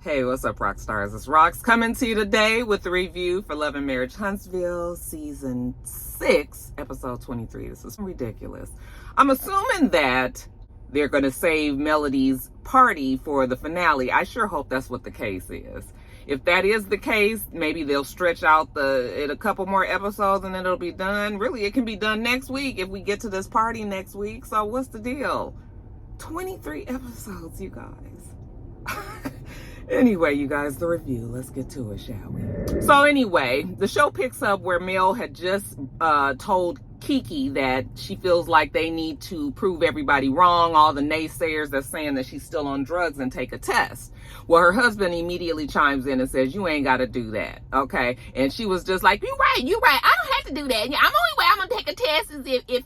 Hey, what's up, rock stars? It's Rox coming to you today with the review for Love and Marriage Huntsville Season 6, Episode 23. This is ridiculous. I'm assuming that they're going to save Melody's party for the finale. I sure hope that's what the case is. If that is the case, maybe they'll stretch out it a couple more episodes and then it'll be done. Really, it can be done next week if we get to this party next week. So what's the deal? 23 episodes, you guys. Anyway, you guys, the review. Let's get to it, shall we? So anyway, the show picks up where Mel had just told Kiki that she feels like they need to prove everybody wrong, all the naysayers that's saying that she's still on drugs, and take a test. Well, her husband immediately chimes in and says, you ain't got to do that, okay? And she was just like, you're right. I don't have to do that. I'm only way I'm going to take a test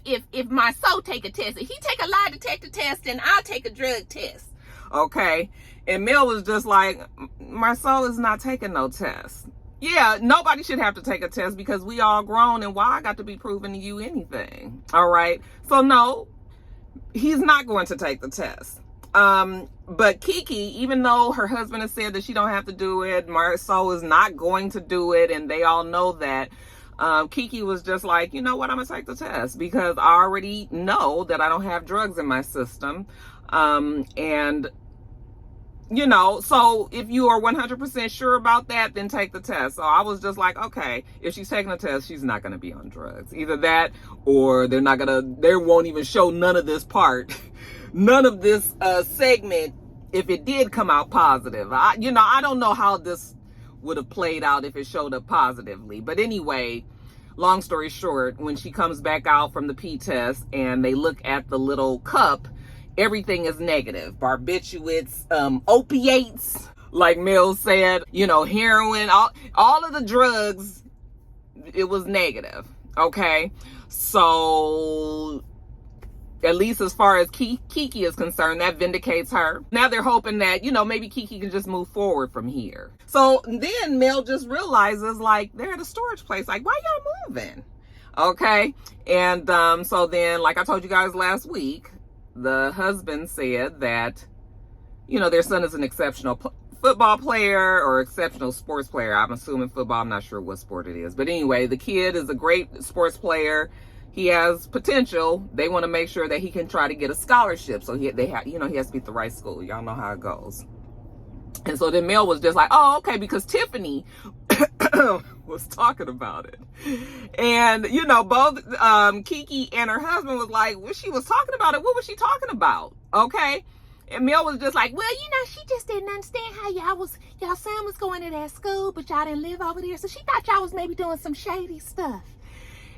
is if my soul take a test. If he take a lie detector test, then I'll take a drug test, okay? And Mel was just like, Marcel is not taking no test. Yeah, nobody should have to take a test because we all grown, and why I got to be proving to you anything? All right. So no, he's not going to take the test. But Kiki, even though her husband has said that she don't have to do it, Marcel is not going to do it, and they all know that. Kiki was just like, you know what, I'm gonna take the test because I already know that I don't have drugs in my system. And you know, so if you are 100% sure about that, then take the test. So I was just like, okay, if she's taking a test, she's not going to be on drugs. Either that or they won't even show none of this part, none of this segment if it did come out positive. I don't know how this would have played out if it showed up positively. But anyway, long story short, when she comes back out from the P test and they look at the little cup, everything is negative. Barbiturates, opiates, like Mel said, heroin, all of the drugs, it was negative. Okay. So at least as far as Kiki is concerned, that vindicates her. Now they're hoping that, maybe Kiki can just move forward from here. So then Mel just realizes, like, they're at a storage place. Like, why y'all moving? Okay. And so then, like I told you guys last week, the husband said that, their son is an exceptional football player or exceptional sports player. I'm assuming football. I'm not sure what sport it is. But anyway, the kid is a great sports player. He has potential. They want to make sure that he can try to get a scholarship. So he has to be at the right school. Y'all know how it goes. And so then Mel was just like, oh, okay, because Tiffany was talking about it. And, both Kiki and her husband was like, when she was talking about it, what was she talking about? Okay. And Mel was just like, well, she just didn't understand how y'all son was going to that school, but y'all didn't live over there. So she thought y'all was maybe doing some shady stuff.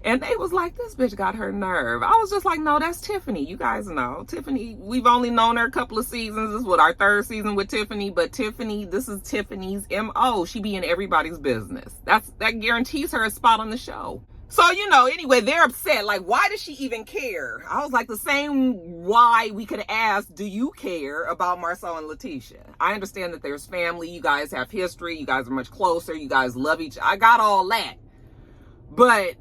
And they was like, this bitch got her nerve. I was just like, no, that's Tiffany. You guys know. Tiffany, we've only known her a couple of seasons. This is our third season with Tiffany. But Tiffany, this is Tiffany's MO. She be in everybody's business. That guarantees her a spot on the show. So, anyway, they're upset. Like, why does she even care? I was like, the same why we could have asked, do you care about Marcel and Letitia? I understand that there's family. You guys have history. You guys are much closer. You guys love each other. I got all that. But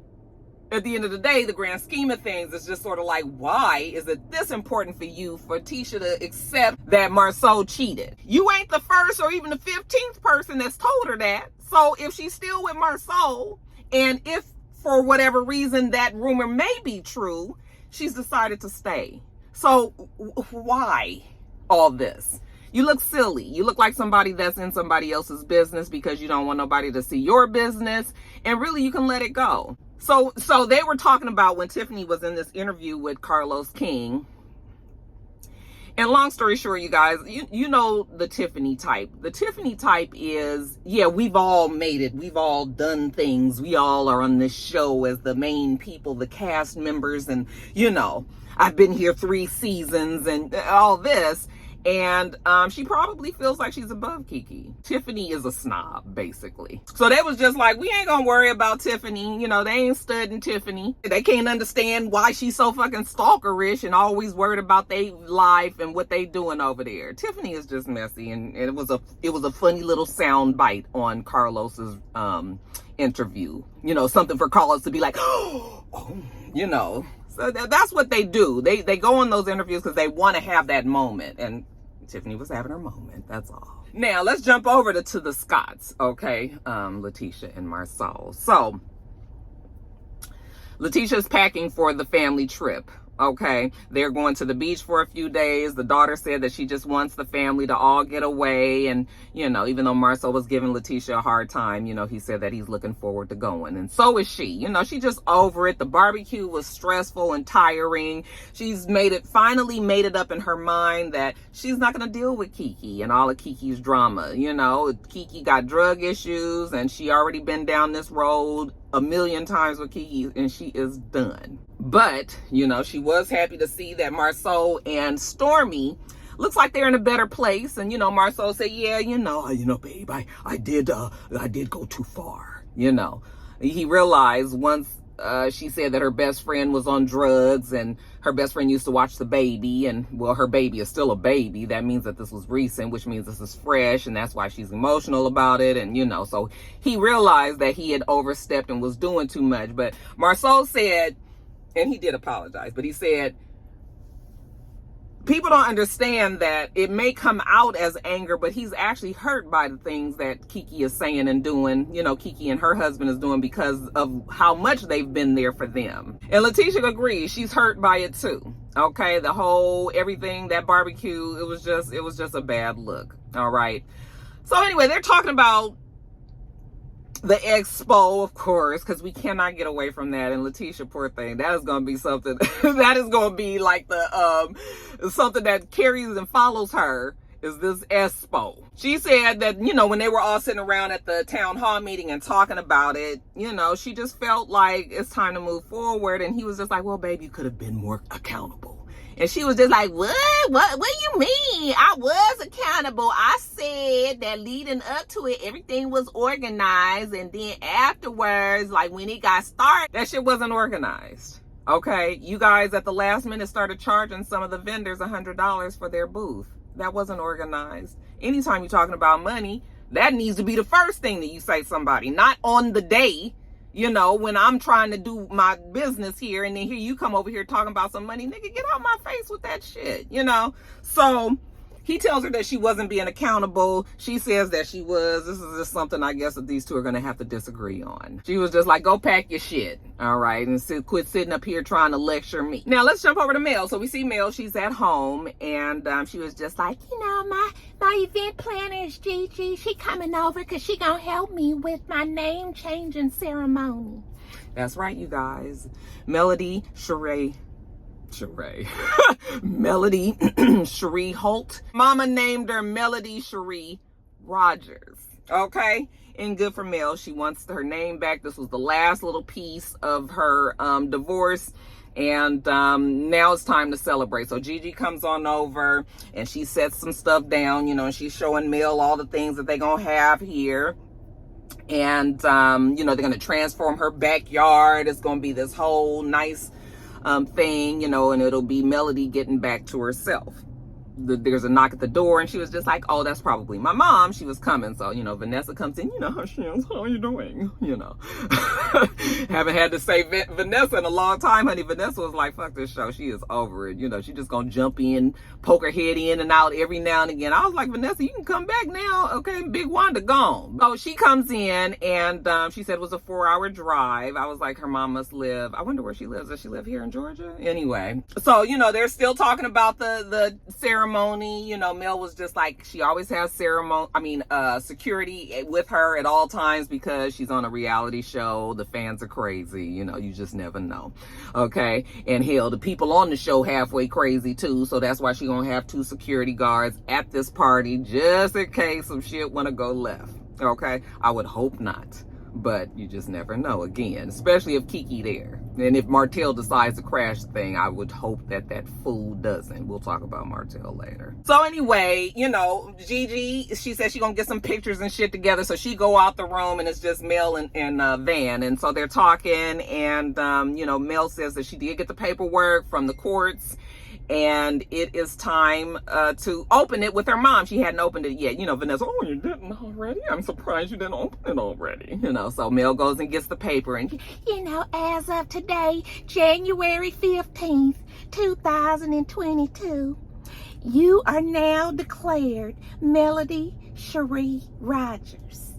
at the end of the day, the grand scheme of things is just sort of like, why is it this important for you for Tisha to accept that Marcel cheated? You ain't the first or even the 15th person that's told her that. So if she's still with Marcel, and if for whatever reason that rumor may be true, she's decided to stay. So why all this? You look silly. You look like somebody that's in somebody else's business because you don't want nobody to see your business. And really, you can let it go. So they were talking about when Tiffany was in this interview with Carlos King. And long story short, you guys, you know the Tiffany type. The Tiffany type is, yeah, we've all made it. We've all done things. We all are on this show as the main people, the cast members. And, I've been here 3 seasons and all this. And she probably feels like she's above Kiki. Tiffany is a snob, basically. So they was just like, we ain't gonna worry about Tiffany. They ain't studying Tiffany. They can't understand why she's so fucking stalkerish and always worried about their life and what they doing over there. Tiffany is just messy, and it was a funny little sound bite on Carlos's interview. Something for Carlos to be like, oh. So that's what they do. They go on those interviews because they want to have that moment. And Tiffany was having her moment. That's all. Now let's jump over to the Scotts, okay? Letitia and Marcel. So Letitia's packing for the family trip. Okay, they're going to the beach for a few days. The daughter said that she just wants the family to all get away. And, you know, even though Marcel was giving Letitia a hard time, you know, he said that he's looking forward to going. And so is she. You know, she just over it. The barbecue was stressful and tiring. She's finally made it up in her mind that she's not going to deal with Kiki and all of Kiki's drama. You know, Kiki got drug issues and she already been down this road a million times with Kiki, and she is done. But, you know, she was happy to see that Marcel and Stormy looks like they're in a better place. And, you know, Marcel said, yeah, you know, babe, I did go too far. You know, he realized once she said that her best friend was on drugs and her best friend used to watch the baby, and well, her baby is still a baby. That means that this was recent, which means this is fresh, and that's why she's emotional about it. And, you know, so he realized that he had overstepped and was doing too much. But Marcel said, and he did apologize, but he said, people don't understand that it may come out as anger, but he's actually hurt by the things that Kiki is saying and doing, you know, Kiki and her husband is doing because of how much they've been there for them. And Letitia agrees, she's hurt by it too. Okay, the whole everything, that barbecue, it was just a bad look. All right. So anyway, they're talking about the expo, of course, because we cannot get away from that. And Letitia, poor thing, that is going to be something that is going to be like the something that carries and follows her, is this expo. She said that, you know, when they were all sitting around at the town hall meeting and talking about it, you know, she just felt like it's time to move forward. And he was just like, well, babe, you could have been more accountable. And she was just like, what do you mean? I was accountable. I said that leading up to it, everything was organized. And then afterwards, like when it got started, that shit wasn't organized. Okay, you guys at the last minute started charging some of the vendors $100 for their booth. That wasn't organized. Anytime you're talking about money, that needs to be the first thing that you say to somebody, not on the day. You know, when I'm trying to do my business here, and then here you come over here talking about some money, nigga, get out my face with that shit, you know? So he tells her that she wasn't being accountable. She says that she was. This is just something I guess that these two are going to have to disagree on. She was just like, go pack your shit, all right, and quit sitting up here trying to lecture me. Now, let's jump over to Mel. So we see Mel. She's at home, and she was just like, you know, my event planner is Gigi. She coming over because she going to help me with my name changing ceremony. That's right, you guys. Melody Melody Cherie Holt. Mama named her Melody Cherie Rogers. Okay? And good for Mel. She wants her name back. This was the last little piece of her divorce. And now it's time to celebrate. So Gigi comes on over and she sets some stuff down, you know, and she's showing Mel all the things that they're going to have here. And, you know, they're going to transform her backyard. It's going to be this whole nice thing, you know, and it'll be Melody getting back to herself. There's a knock at the door, and she was just like, oh, that's probably my mom. She was coming. So, you know, Vanessa comes in, you know how she is. How are you doing? You know, haven't had to say Vanessa in a long time, honey. Vanessa was like, fuck this show. She is over it. You know, she just gonna jump in, poke her head in and out every now and again. I was like, Vanessa, you can come back now. Okay, Big Wanda gone. So she comes in, and she said it was a 4-hour drive. I was like, her mom must live. I wonder where she lives. Does she live here in Georgia? Anyway, so, you know, they're still talking about the ceremony. You know, Mel was just like, she always has security with her at all times because she's on a reality show. The fans are crazy. You know, you just never know. Okay. And hell, the people on the show halfway crazy too. So that's why she's gonna have 2 security guards at this party just in case some shit wanna go left. Okay. I would hope not, but you just never know, again, especially if Kiki there. And if Martell decides to crash the thing, I would hope that that fool doesn't. We'll talk about Martell later. So anyway, you know, Gigi, she said she's gonna get some pictures and shit together. So she go out the room and it's just Mel and Van. And so they're talking, and you know, Mel says that she did get the paperwork from the courts, and it is time to open it with her mom. She hadn't opened it yet. You know, Vanessa, oh, you didn't already? I'm surprised you didn't open it already. You know, so Mel goes and gets the paper. And, you know, as of today, January 15th, 2022, you are now declared Melody Cherie Rogers.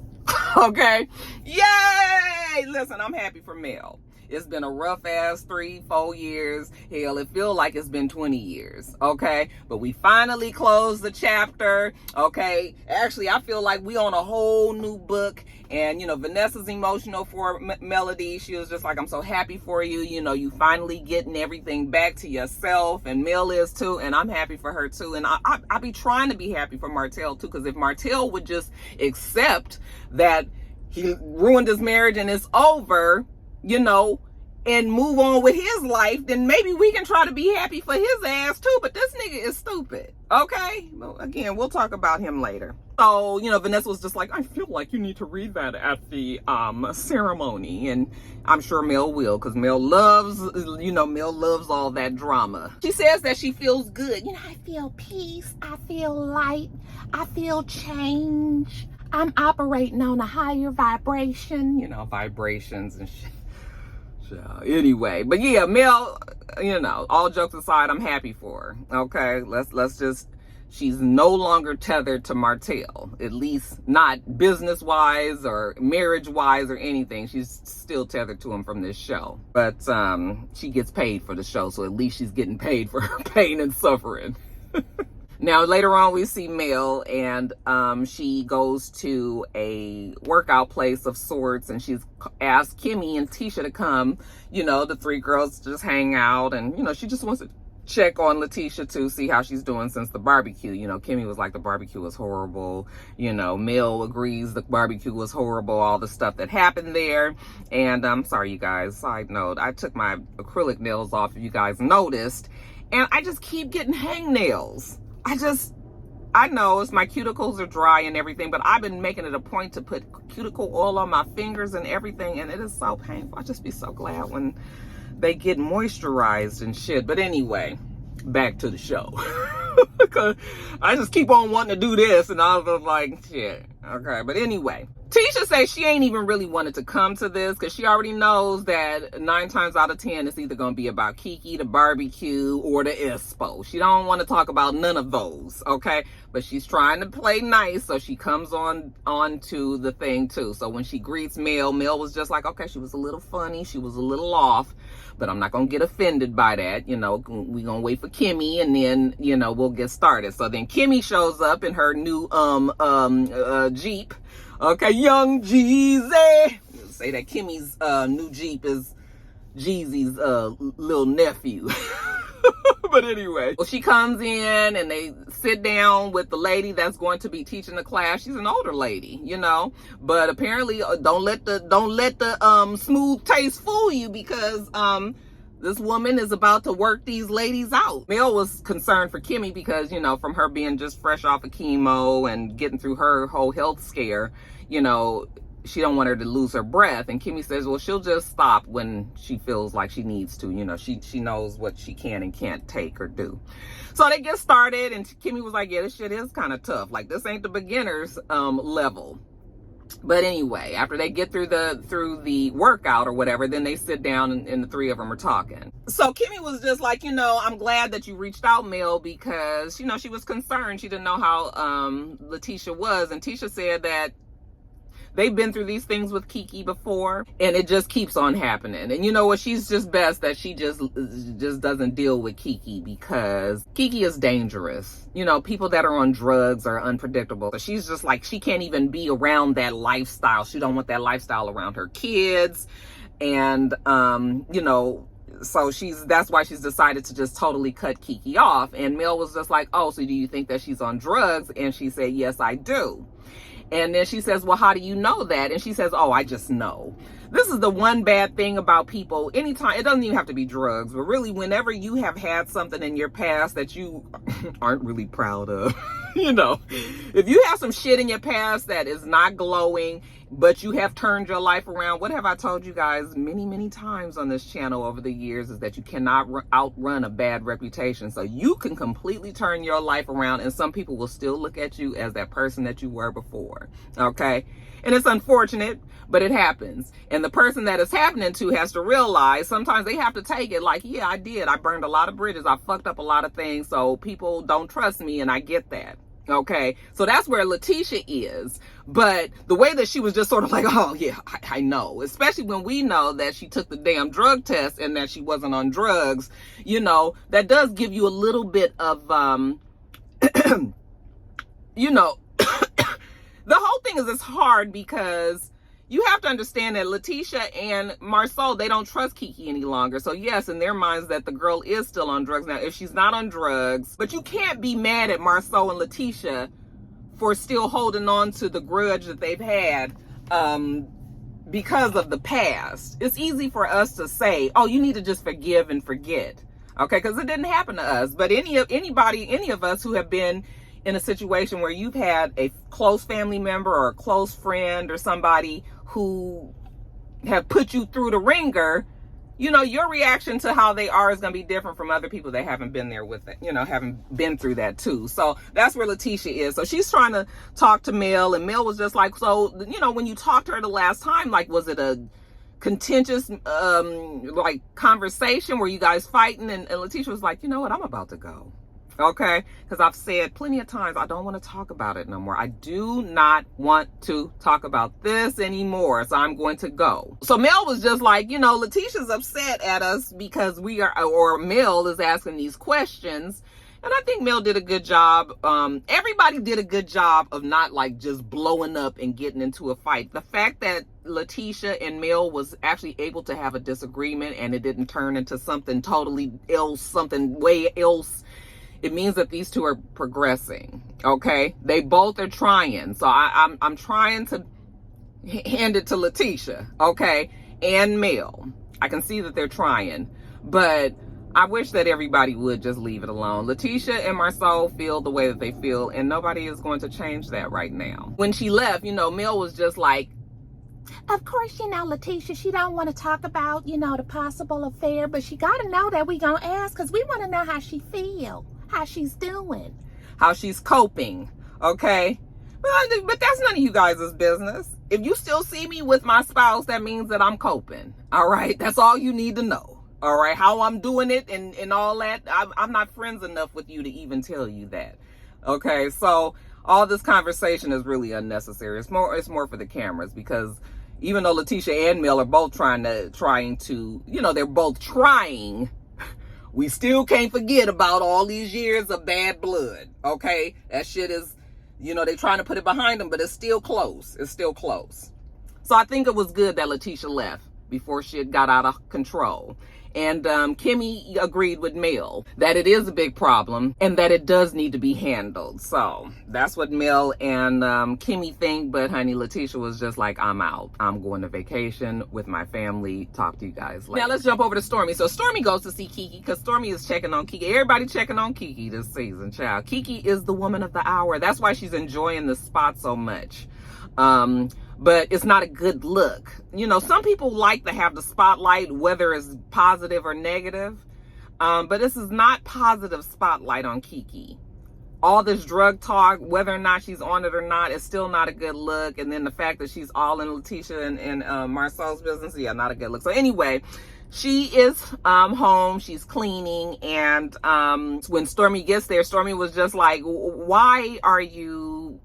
Okay. Yay! Listen, I'm happy for Mel. It's been a rough ass 3-4 years. Hell, it feels like it's been 20 years. Okay. But we finally closed the chapter. Okay. Actually, I feel like we on a whole new book. And, you know, Vanessa's emotional for Melody. She was just like, I'm so happy for you. You know, you finally getting everything back to yourself. And Mel is too. And I'm happy for her too. And I be trying to be happy for Martell too. Because if Martell would just accept that he ruined his marriage and it's over, you know, and move on with his life, then maybe we can try to be happy for his ass too. But this nigga is stupid. Okay? Well, again, we'll talk about him later. So, you know, Vanessa was just like, I feel like you need to read that at the ceremony. And I'm sure Mel will, because Mel loves, you know, Mel loves all that drama. She says that she feels good. You know, I feel peace. I feel light. I feel change. I'm operating on a higher vibration. You know, vibrations and shit. So, anyway, but yeah, Mel, you know, all jokes aside, I'm happy for her. Okay, let's just, she's no longer tethered to Martell, at least not business-wise or marriage-wise or anything. She's still tethered to him from this show. But she gets paid for the show, so at least she's getting paid for her pain and suffering. Now, later on, we see Mel, and she goes to a workout place of sorts, and she's asked Kimmy and Tisha to come. You know, the three girls just hang out, and, you know, she just wants to check on Letitia to see how she's doing since the barbecue. You know, Kimmy was like, the barbecue was horrible. You know, Mel agrees the barbecue was horrible, all the stuff that happened there. And I'm sorry, you guys, side note, I took my acrylic nails off, if you guys noticed, and I just keep getting hangnails. I know it's my cuticles are dry and everything, but I've been making it a point to put cuticle oil on my fingers and everything, and it is so painful. I just be so glad when they get moisturized and shit. But anyway, back to the show. I just keep on wanting to do this, and I was like, shit. Okay, but anyway, Tisha says she ain't even really wanted to come to this because she already knows that 9 times out of 10 it's either going to be about Kiki, the barbecue, or the expo. She don't want to talk about none of those, okay? But she's trying to play nice, so she comes on to the thing too. So when she greets Mel was just like, okay, she was a little funny, she was a little off, but I'm not going to get offended by that. You know, we're going to wait for Kimmy, and then, you know, we'll get started. So then Kimmy shows up in her new Jeep. Okay, young Jeezy. Say that Kimmy's new Jeep is Jeezy's little nephew. But anyway, well, she comes in and they sit down with the lady that's going to be teaching the class. She's an older lady, you know, but apparently don't let the smooth taste fool you, because this woman is about to work these ladies out. Mel was concerned for Kimmy because, you know, from her being just fresh off of chemo and getting through her whole health scare, you know, she don't want her to lose her breath. And Kimmy says, well, she'll just stop when she feels like she needs to. You know, she knows what she can and can't take or do. So they get started, and Kimmy was like, yeah, this shit is kind of tough. Like, this ain't the beginner's level. But anyway, after they get through the workout or whatever, then they sit down and the three of them are talking. So Kimmy was just like, you know, I'm glad that you reached out, Mel, because, you know, she was concerned. She didn't know how Letitia was. And Tisha said that they've been through these things with Kiki before, and it just keeps on happening. And you know what? She's just best that she just doesn't deal with Kiki, because Kiki is dangerous. You know, people that are on drugs are unpredictable. So she's just like, she can't even be around that lifestyle. She don't want that lifestyle around her kids. And, you know, so that's why she's decided to just totally cut Kiki off. And Mel was just like, oh, so do you think that she's on drugs? And she said, yes, I do. And then she says, well, how do you know that? And she says, oh, I just know. This is the one bad thing about people. Anytime, it doesn't even have to be drugs, but really whenever you have had something in your past that you aren't really proud of, you know, if you have some shit in your past that is not glowing, but you have turned your life around, what have I told you guys many, many times on this channel over the years, is that you cannot outrun a bad reputation. So you can completely turn your life around, and some people will still look at you as that person that you were before. Okay. And it's unfortunate, but it happens. And the person that it's happening to has to realize sometimes they have to take it like, yeah, I did. I burned a lot of bridges. I fucked up a lot of things. So people don't trust me, and I get that. Okay, so that's where Letitia is. But the way that she was just sort of like, oh yeah, I know, especially when we know that she took the damn drug test and that she wasn't on drugs, you know, that does give you a little bit of, you know, the whole thing is it's hard because you have to understand that Letitia and Marceau, they don't trust Kiki any longer. So yes, in their minds that the girl is still on drugs. Now, if she's not on drugs, but you can't be mad at Marceau and Letitia for still holding on to the grudge that they've had because of the past. It's easy for us to say, oh, you need to just forgive and forget. Okay, because it didn't happen to us. But any of us who have been in a situation where you've had a close family member or a close friend or somebody who have put you through the ringer, you know, your reaction to how they are is going to be different from other people that haven't been there with it, you know, haven't been through that too. So that's where Letitia is. So she's trying to talk to Mel, and Mel was just like, so, you know, when you talked to her the last time, like, was it a contentious, like, conversation? Were you guys fighting? And Letitia was like, you know what, I'm about to go. Okay, because I've said plenty of times, I don't want to talk about it no more. I do not want to talk about this anymore, so I'm going to go. So Mel was just like, you know, Letitia's upset at us because we are, or Mel is asking these questions. And I think Mel did a good job. Everybody did a good job of not like just blowing up and getting into a fight. The fact that Letitia and Mel was actually able to have a disagreement and it didn't turn into something totally else, something way else, it means that these two are progressing. Okay, they both are trying. So I'm trying to hand it to Letitia, okay, and Mel. I can see that they're trying, but I wish that everybody would just leave it alone. Letitia and Marceau feel the way that they feel, and nobody is going to change that right now. When she left, you know, Mel was just like, of course, you know, Letitia, she don't want to talk about, you know, the possible affair, but she got to know that we gonna ask because we want to know how she feel, how she's doing, how she's coping, okay? But that's none of you guys' business. If you still see me with my spouse, that means that I'm coping, all right? That's all you need to know, all right? How I'm doing it and all that, I'm not friends enough with you to even tell you that, okay? So all this conversation is really unnecessary. It's more for the cameras, because even though Letitia and Mel are both trying to, you know, they're both trying, we still can't forget about all these years of bad blood, okay? That shit is, you know, they're trying to put it behind them, but it's still close. It's still close. So I think it was good that Letitia left before shit got out of control. And Kimmy agreed with Mel that it is a big problem and that it does need to be handled. So that's what Mel and Kimmy think. But honey, Letitia was just like, I'm out. I'm going to vacation with my family. Talk to you guys later. Now let's jump over to Stormy. So Stormy goes to see Kiki because Stormy is checking on Kiki. Everybody checking on Kiki this season, child. Kiki is the woman of the hour. That's why she's enjoying the spot so much. But it's not a good look. You know, some people like to have the spotlight, whether it's positive or negative. But this is not positive spotlight on Kiki. All this drug talk, whether or not she's on it or not, is still not a good look. And then the fact that she's all in Letitia and Marceau's business, yeah, not a good look. So anyway, she is home. She's cleaning. And when Stormy gets there, Stormy was just like, why are you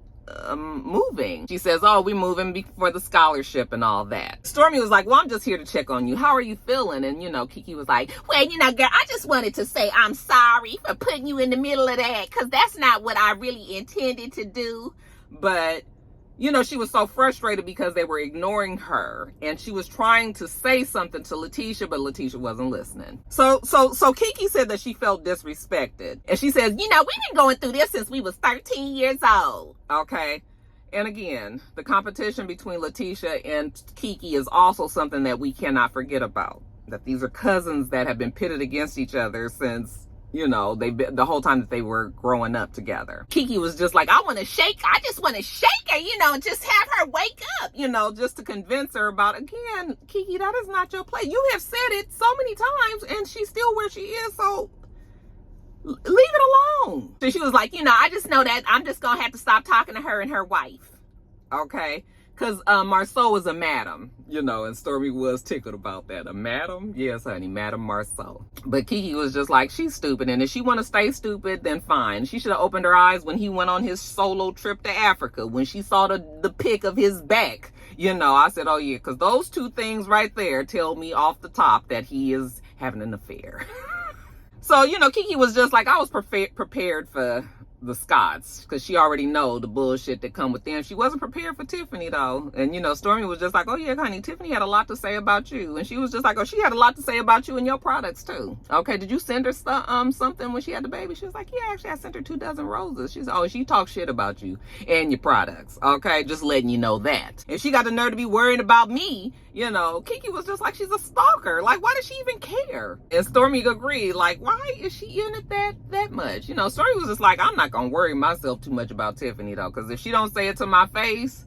moving? She says, oh, we're moving for the scholarship and all that. Stormy was like, well, I'm just here to check on you. How are you feeling? And, you know, Kiki was like, well, you know, girl, I just wanted to say I'm sorry for putting you in the middle of that, because that's not what I really intended to do. But, you know, she was so frustrated because they were ignoring her, and she was trying to say something to Letitia, but Letitia wasn't listening. So Kiki said that she felt disrespected. And she says, you know, we've been going through this since we was 13 years old. Okay. And again, the competition between Letitia and Kiki is also something that we cannot forget about. That these are cousins that have been pitted against each other since, you know, the whole time that they were growing up together. Kiki was just like, I just want to shake her, you know, just have her wake up, you know, just to convince her about, again, Kiki, that is not your place. You have said it so many times and she's still where she is, so leave it alone. So she was like, you know, I just know that I'm just going to have to stop talking to her and her wife. Okay. Because Marceau was a madam, you know, and Stormy was tickled about that. A madam? Yes, honey, Madam Marceau. But Kiki was just like, she's stupid, and if she want to stay stupid, then fine. She should have opened her eyes when he went on his solo trip to Africa, when she saw the pic of his back. You know, I said, oh yeah, because those two things right there tell me off the top that he is having an affair. So, you know, Kiki was just like, I was prepared for the Scots, because she already know the bullshit that come with them. She wasn't prepared for Tiffany though. And you know, Stormy was just like, oh yeah, honey, Tiffany had a lot to say about you. And she was just like, oh, she had a lot to say about you and your products too. Okay, did you send her something when she had the baby? She was like, yeah, actually I sent her 2 dozen roses. She's, oh, she talked shit about you and your products. Okay, just letting you know that. If she got the nerve to be worried about me, you know, Kiki was just like, she's a stalker. Like, why does she even care? And Stormy agreed, like, why is she in it that much? You know, Stormy was just like, I'm not gonna worry myself too much about Tiffany though, because if she don't say it to my face,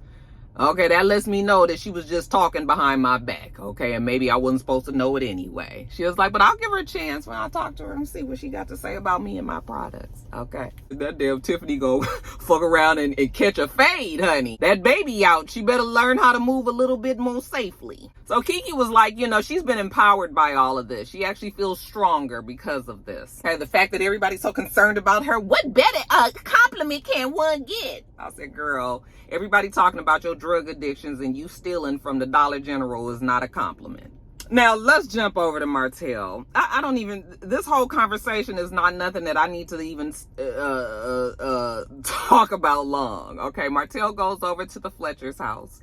okay, that lets me know that she was just talking behind my back, okay, and maybe I wasn't supposed to know it anyway. She was like, but I'll give her a chance when I talk to her and see what she got to say about me and my products, okay. That damn Tiffany go fuck around and catch a fade, honey. That baby out, she better learn how to move a little bit more safely. So Kiki was like, you know, she's been empowered by all of this. She actually feels stronger because of this. Okay, the fact that everybody's so concerned about her, what better compliment can one get? I said, girl, everybody talking about your drug addictions and you stealing from the Dollar General is not a compliment. Now, let's jump over to Martell. I don't even, this whole conversation is not nothing that I need to even talk about long. Okay, Martell goes over to the Fletcher's house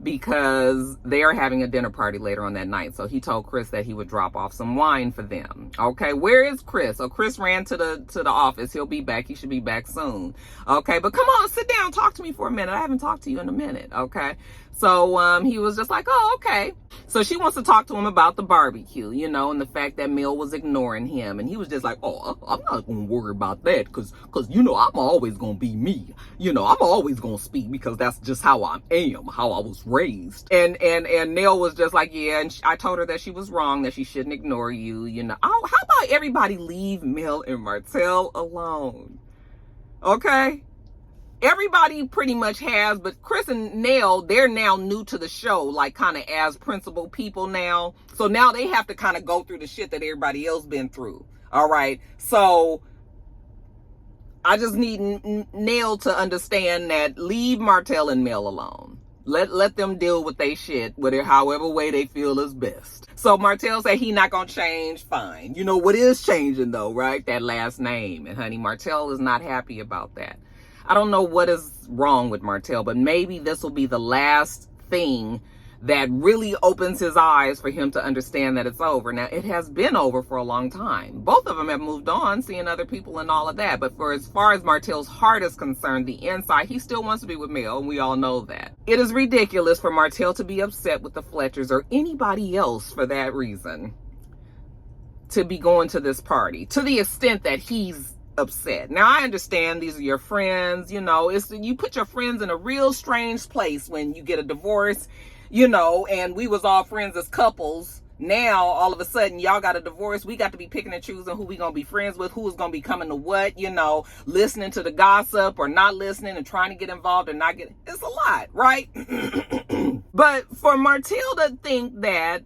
because they are having a dinner party later on that night. So he told Chris that he would drop off some wine for them. Okay, where is Chris? So Chris ran to the office. He'll be back. He should be back soon. Okay, but come on, sit down. Talk to me for a minute. I haven't talked to you in a minute. Okay. So he was just like, oh, okay. So she wants to talk to him about the barbecue, you know, and the fact that Mel was ignoring him. And he was just like, oh, I'm not going to worry about that because, you know, I'm always going to be me. You know, I'm always going to speak because that's just how I am, how I was raised. And Nell was just like, yeah, and I told her that she was wrong, that she shouldn't ignore you, you know. Oh, how about everybody leave Mel and Martell alone? Okay? Everybody pretty much has, but Chris and Nell, they're now new to the show, like kind of as principal people now. So now they have to kind of go through the shit that everybody else been through. All right. So I just need Nell to understand that leave Martell and Mel alone. Let them deal with they shit, with it however way they feel is best. So Martell said he not gonna change. Fine. You know what is changing though, right? That last name. And honey, Martell is not happy about that. I don't know what is wrong with Martell, but maybe this will be the last thing that really opens his eyes for him to understand that it's over. Now, it has been over for a long time. Both of them have moved on, seeing other people and all of that. But for as far as Martell's heart is concerned, the inside, he still wants to be with Mel, and we all know that. It is ridiculous for Martell to be upset with the Fletchers or anybody else for that reason to be going to this party, to the extent that he's upset. Now I understand these are your friends, you know, you put your friends in a real strange place when you get a divorce, you know, and we was all friends as couples. Now all of a sudden y'all got a divorce. We got to be picking and choosing who we gonna be friends with, who's gonna be coming to what, you know, listening to the gossip or not listening and trying to get involved or not get, it's a lot, right? But for Martell to think that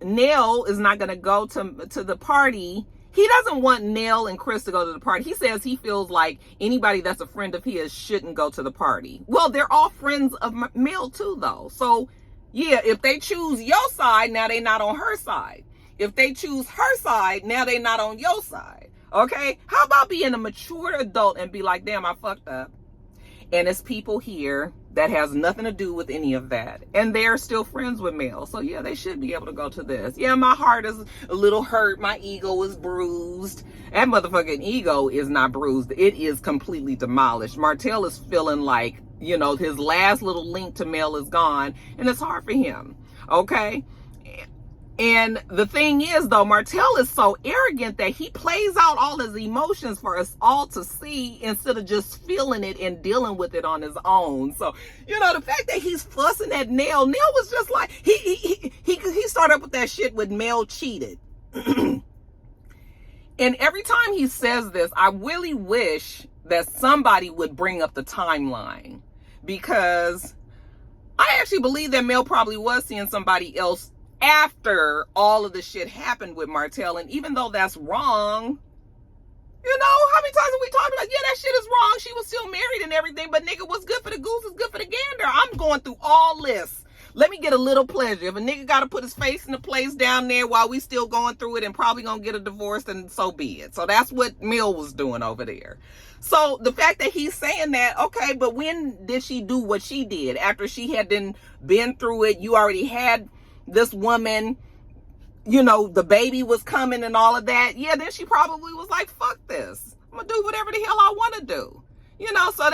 Nell is not gonna go to the party, he doesn't want Nell and Chris to go to the party. He says he feels like anybody that's a friend of his shouldn't go to the party. Well, they're all friends of Mel too, though. So, yeah, if they choose your side, now they not on her side. If they choose her side, now they not on your side. Okay? How about being a mature adult and be like, damn, I fucked up. And it's people here that has nothing to do with any of that. And they're still friends with Mel. So yeah, they should be able to go to this. Yeah, my heart is a little hurt. My ego is bruised. That motherfucking ego is not bruised. It is completely demolished. Martell is feeling like, you know, his last little link to Mel is gone. And it's hard for him. Okay? And the thing is, though, Martell is so arrogant that he plays out all his emotions for us all to see instead of just feeling it and dealing with it on his own. So, you know, the fact that he's fussing at Nell was just like, he started up with that shit with Mel cheated. And every time he says this, I really wish that somebody would bring up the timeline, because I I actually believe that Mel probably was seeing somebody else after all of the shit happened with Martell. And even though that's wrong, you know, how many times have we talked about, yeah, that shit is wrong. She was still married and everything, but nigga, what's good for the goose is good for the gander. I'm going through all this. Let me get a little pleasure. If a nigga got to put his face in the place down there while we still going through it and probably going to get a divorce, then so be it. So that's what Mel was doing over there. So the fact that he's saying that, okay, but when did she do what she did? After she had been through it, you already had this woman, you know, the baby was coming and all of that. Yeah, then she probably was like, fuck this. I'm going to do whatever the hell I want to do. You know, so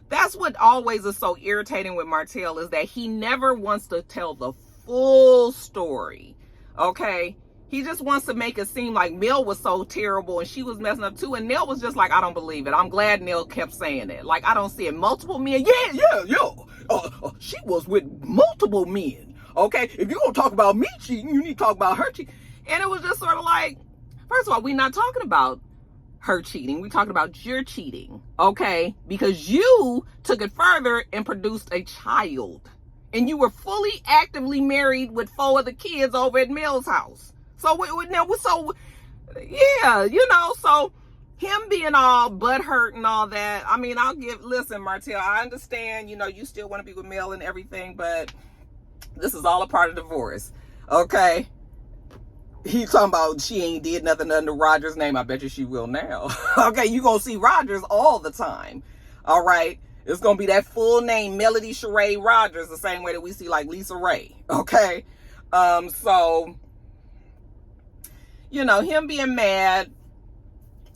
that's what always is so irritating with Martell, is that he never wants to tell the full story. Okay? He just wants to make it seem like Mel was so terrible and she was messing up too. And Nell was just like, I don't believe it. I'm glad Nell kept saying it. Like, I don't see it. Multiple men. Yeah. She was with multiple men. Okay? If you're going to talk about me cheating, you need to talk about her cheating. And it was just sort of like, first of all, we're not talking about her cheating. We're talking about your cheating. Okay? Because you took it further and produced a child. And you were fully actively married with 4 other kids over at Mel's house. So, yeah, you know, so him being all butthurt and all that, I mean, listen, Martell, I understand, you know, you still want to be with Mel and everything, but this is all a part of divorce, okay? He's talking about she ain't did nothing under Roger's name. I bet you she will now. Okay, you gonna see Rogers all the time, all right? It's gonna be that full name, Melody Sheree Rogers, the same way that we see like Lisa Ray, okay? So, you know, him being mad,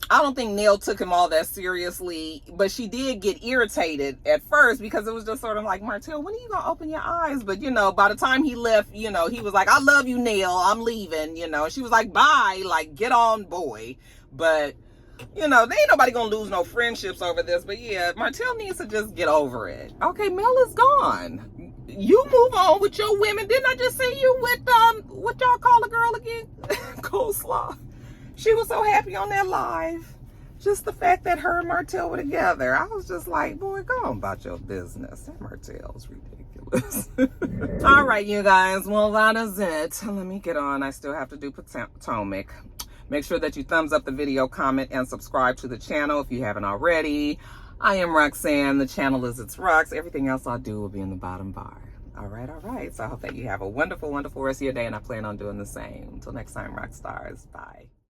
I don't think Nell took him all that seriously, but she did get irritated at first because it was just sort of like, Martell, when are you going to open your eyes? But, you know, by the time he left, you know, he was like, I love you, Nell. I'm leaving, you know. She was like, bye, like, get on, boy. But, you know, there ain't nobody going to lose no friendships over this. But, yeah, Martell needs to just get over it. Okay, Mel is gone. You move on with your women. Didn't I just see you with, what y'all call a girl again? Coleslaw. She was so happy on that live. Just the fact that her and Martell were together. I was just like, boy, go on about your business. That Martell's ridiculous. All right, you guys. Well, that is it. Let me get on. I still have to do Potomac. Make sure that you thumbs up the video, comment, and subscribe to the channel if you haven't already. I am Roxanne. The channel is itsrox. Everything else I do will be in the bottom bar. All right. So I hope that you have a wonderful, wonderful rest of your day, and I plan on doing the same. Until next time, rock stars. Bye.